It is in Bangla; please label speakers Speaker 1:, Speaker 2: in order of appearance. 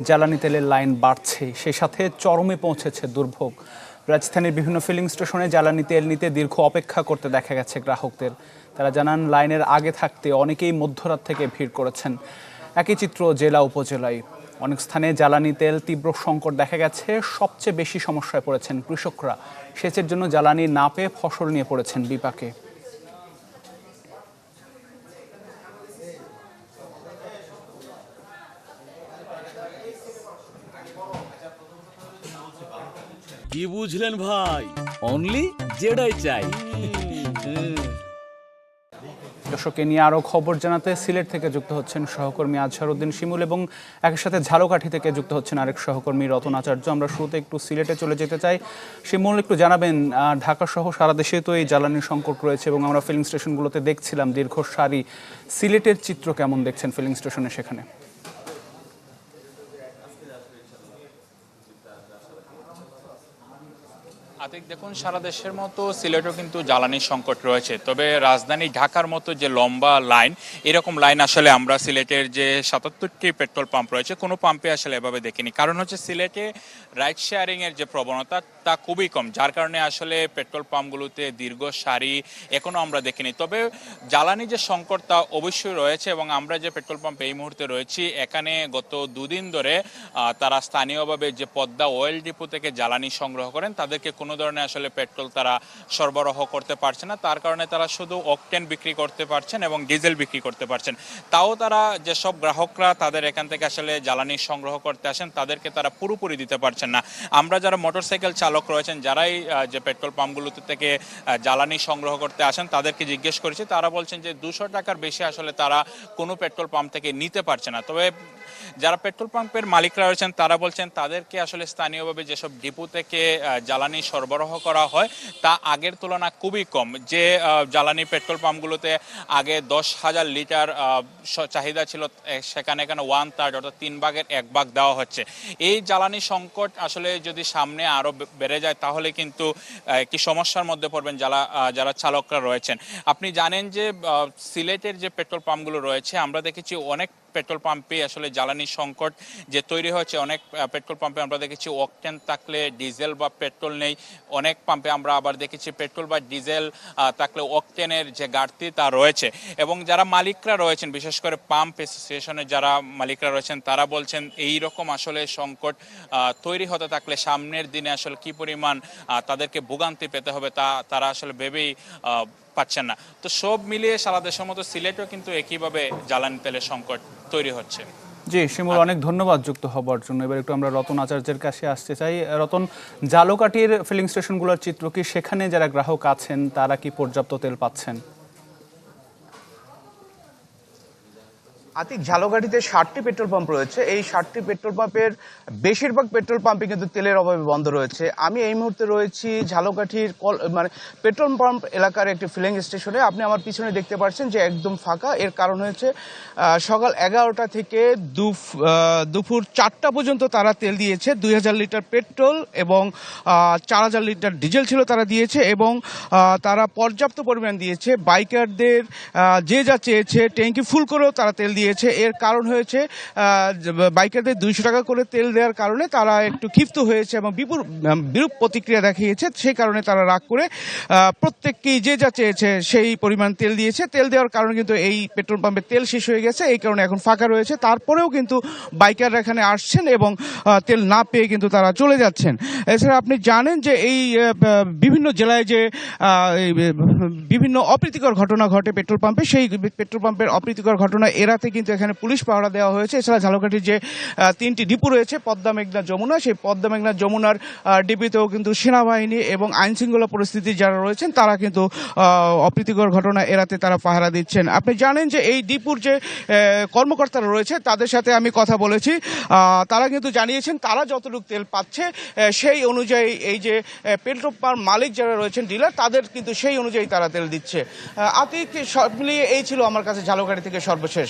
Speaker 1: জ্বালানি তেলের লাইন বাড়ছে, সেই সাথে চরমে পৌঁছেছে দুর্ভোগ। রাজধানীর বিভিন্ন ফিলিং স্টেশনে জ্বালানি তেল নিতে দীর্ঘ অপেক্ষা করতে দেখা গেছে গ্রাহকদের। তারা জানান, লাইনের আগে থাকতে অনেকেই মধ্যরাত থেকে ভিড় করেছেন। একই চিত্র জেলা উপজেলায় অনেক স্থানে জ্বালানি তেল তীব্র সংকট দেখা গেছে। সবচেয়ে বেশি সমস্যায় পড়েছেন কৃষকরা। সেচের জন্য জ্বালানি না পেয়ে ফসল নিয়ে পড়েছেন বিপাকে।
Speaker 2: কি বুঝলেন ভাই? অনলি যেটাই চাই।
Speaker 1: দর্শককে নিয়ে আরও খবর জানাতে সিলেট থেকে যুক্ত হচ্ছেন সহকর্মী আজহারউদ্দিন শিমুল এবং একই সাথে ঝালকাঠি থেকে যুক্ত হচ্ছেন আরেক সহকর্মী রতন আচার্য। আমরা শুরুতে একটু সিলেটে চলে যেতে চাই। শিমুল, একটু জানাবেন, ঢাকা সহ সারা দেশে তো এই জ্বালানির সংকট রয়েছে এবং আমরা ফিলিং স্টেশনগুলোতে দেখছিলাম দীর্ঘ সারি। সিলেটের চিত্র কেমন দেখছেন ফিলিং স্টেশনে সেখানে?
Speaker 3: আতিক, দেখুন, সারা দেশের মতো সিলেটেও কিন্তু জ্বালানির সংকট রয়েছে। তবে রাজধানী ঢাকার মতো যে লম্বা লাইন, এরকম লাইন আসলে আমরা সিলেটের যে ৭৭টি পেট্রোল পাম্প রয়েছে কোনো পাম্পে আসলে এভাবে দেখিনি। কারণ হচ্ছে সিলেটে রাইড শেয়ারিংয়ের যে প্রবণতা তা খুবই কম, যার কারণে আসলে পেট্রোল পাম্পগুলোতে দীর্ঘ সারি এখনও আমরা দেখিনি। তবে জ্বালানি যে সংকট তা অবশ্যই রয়েছে এবং আমরা যে পেট্রোল পাম্পে এই মুহূর্তে রয়েছি এখানে গত দুদিন ধরে তারা স্থানীয়ভাবে যে পদ্মা অয়েল ডিপো থেকে জ্বালানি সংগ্রহ করেন তাদেরকে কোনো ধরনের আসলে পেট্রোল তারা সরবরাহ করতে পারছে না। তার কারণে তারা শুধু অকটেন বিক্রি করতে পারছেন এবং ডিজেল বিক্রি করতে পারছেন। তাও তারা যেসব গ্রাহকরা তাদের এখান থেকে আসলে জ্বালানি সংগ্রহ করতে আসেন তাদেরকে তারা পুরোপুরি দিতে পারছেন না। আমরা যারা মোটরসাইকেল চালক রয়েছেন, যারাই যে পেট্রোল পাম্পগুলোতে থেকে জ্বালানি সংগ্রহ করতে আসেন তাদেরকে জিজ্ঞেস করেছি, তারা বলছেন যে 200 টাকার বেশি আসলে তারা কোনো পেট্রোল পাম্প থেকে নিতে পারছে না। তবে যারা পেট্রোল পাম্পের মালিকরা রয়েছেন তারা বলছেন তাদেরকে আসলে স্থানীয়ভাবে যেসব ডিপো থেকে জ্বালানি সরবরাহ করা হয় তা আগের তুলনা খুবই কম। যে জ্বালানি পেট্রোল পাম্পগুলোতে আগে 10,000 লিটার চাহিদা ছিল, সেখানে এখানে 1/3 অর্থাৎ 3 ভাগের 1 ভাগ দেওয়া হচ্ছে। এই জ্বালানি সংকট আসলে যদি সামনে আরও বেড়ে যায় তাহলে কিন্তু একটি সমস্যার মধ্যে পড়বেন যারা চালকরা রয়েছেন। আপনি জানেন যে সিলেটের যে পেট্রোল পাম্পগুলো রয়েছে আমরা দেখেছি অনেক পেট্রোল পাম্পে আসলে জ্বালানি সংকট যে তৈরি হয়েছে। অনেক পেট্রোল পাম্পে আমরা দেখেছি অকটেন থাকলে ডিজেল বা পেট্রোল নেই। অনেক পাম্পে আমরা আবার দেখেছি পেট্রোল বা ডিজেল থাকলে অকটেনের যে ঘাটতি তা রয়েছে। এবং যারা মালিকরা রয়েছেন, বিশেষ করে পাম্প অ্যাসোসিয়েশনের যারা মালিকরা রয়েছেন তারা বলছেন এই রকম আসলে সংকট তৈরি হতে থাকলে সামনের দিনে আসলে কি পরিমাণ তাদেরকে ভোগান্তি পেতে হবে তা তারা আসলে ভেবেই পাচ্ছেন না। তো সব মিলিয়ে সারা দেশের মতো সিলেটেও কিন্তু একইভাবে জ্বালানি তেলের সংকট তৈরি হচ্ছে।
Speaker 1: জি শিমুল, অনেক ধন্যবাদ যুক্ত হবার জন্য। এবার একটু আমরা রতন আচার্যের কাছে আসতে চাই। রতন, ঝালকাঠির ফিলিং স্টেশনগুলোর চিত্র কি? সেখানে যারা গ্রাহক আছেন তারা কি পর্যাপ্ত তেল পাচ্ছেন?
Speaker 4: আতিক, ঝালকাঠিতে 60টি পেট্রোল পাম্প রয়েছে। এই 60টি পেট্রোল পাম্পের বেশিরভাগ পেট্রোল পাম্পে কিন্তু তেলের অভাবে বন্ধ রয়েছে। আমি এই মুহূর্তে রয়েছি ঝালকাঠির পেট্রোল পাম্প এলাকার একটি ফিলিং স্টেশনে। আপনি আমার পিছনে দেখতে পাচ্ছেন যে একদম ফাঁকা। এর কারণ হয়েছে সকাল 11টা থেকে দুপুর 4টা পর্যন্ত তারা তেল দিয়েছে। 2000 লিটার পেট্রোল এবং 4000 লিটার ডিজেল ছিল তারা দিয়েছে এবং তারা পর্যাপ্ত পরিমাণ দিয়েছে। বাইকারদের যে যা চেয়েছে ট্যাঙ্কি ফুল করেও তারা তেল দিয়েছে। এর কারণ হয়েছে বাইকারদের 200 টাকা করে তেল দেওয়ার কারণে তারা একটু ক্ষিপ্ত হয়েছে এবং বিরূপ প্রতিক্রিয়া দেখিয়েছে। সেই কারণে তারা রাগ করে প্রত্যেককেই যে যা চেয়েছে সেই পরিমাণ তেল দিয়েছে। তেল দেওয়ার কারণে কিন্তু এই পেট্রোল পাম্পে তেল শেষ হয়ে গেছে, এই কারণে এখন ফাঁকা রয়েছে। তারপরেও কিন্তু বাইকাররা এখানে আসছেন এবং তেল না পেয়ে কিন্তু তারা চলে যাচ্ছেন। এছাড়া আপনি জানেন যে এই বিভিন্ন জেলায় যে বিভিন্ন অপ্রীতিকর ঘটনা ঘটে পেট্রোল পাম্পে, সেই পেট্রোল পাম্পের অপ্রীতিকর ঘটনা এড়াতে কিন্তু এখানে পুলিশ পাহারা দেওয়া হয়েছে। এছাড়া ঝালকাঠির যে 3টি ডিপো রয়েছে পদ্মা, মেঘনা, যমুনা, সেই পদ্মা, মেঘনা, যমুনার ডিপিতেও কিন্তু সেনাবাহিনী এবং আইন শৃঙ্খলা পরিস্থিতি যারা রয়েছেন তারা কিন্তু অপ্রীতিকর ঘটনা এড়াতে তারা পাহারা দিচ্ছেন। আপনি জানেন যে এই ডিপোর যে কর্মকর্তারা রয়েছে তাদের সাথে আমি কথা বলেছি। তারা কিন্তু জানিয়েছেন তারা যতটুকু তেল পাচ্ছে সেই অনুযায়ী এই যে পেট্রোল পাম্প মালিক যারা রয়েছেন, ডিলার, তাদের কিন্তু সেই অনুযায়ী তারা তেল দিচ্ছে। আতিক, সব মিলিয়ে এই ছিল আমার কাছে ঝালকাঠি থেকে সর্বশেষ।